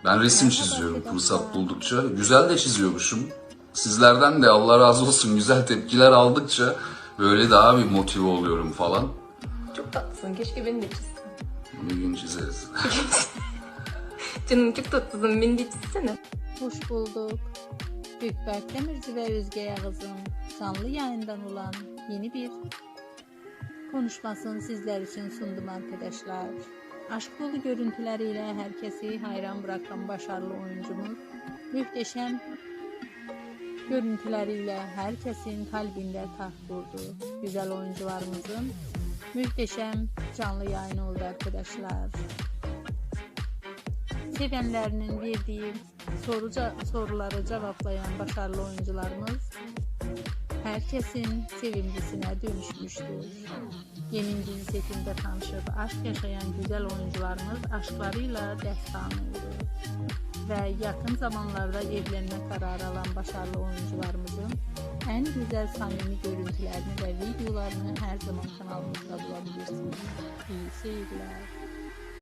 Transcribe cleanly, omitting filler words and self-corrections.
Ben resim çiziyorum fırsat buldukça. Güzel de çiziyormuşum. Sizlerden de Allah razı olsun güzel tepkiler aldıkça böyle daha bir motive oluyorum falan. Çok tatlısın. Keşke beni de çizsen. Bir gün çizeriz. Canım çok tatlısın. Beni de çizsene. Hoş bulduk. Gökberk Demirci ve Özge Yağız'ın canlı yayından olan yeni bir konuşmasını sizler için sundum arkadaşlar. Aşk dolu görüntüleriyle herkesi hayran bırakan başarılı oyuncumuz, muhteşem görüntüleriyle herkesin kalbinde taht kurdu. Güzel oyuncularımızın muhteşem canlı yayını oldu arkadaşlar. Sevenlerinin verdiği soruları cevaplayan başarılı oyuncularımız herkesin sevimlisine dönüşmüştür. Yeni dizi setinde tanışıp aşk yaşayan güzel oyuncularımız aşklarıyla destan oldu. Ve yakın zamanlarda evlenme kararı alan başarılı oyuncularımızın en güzel samimi görüntülerini ve videolarını her zaman kanalımızda bulabilirsiniz. İyi seyirler.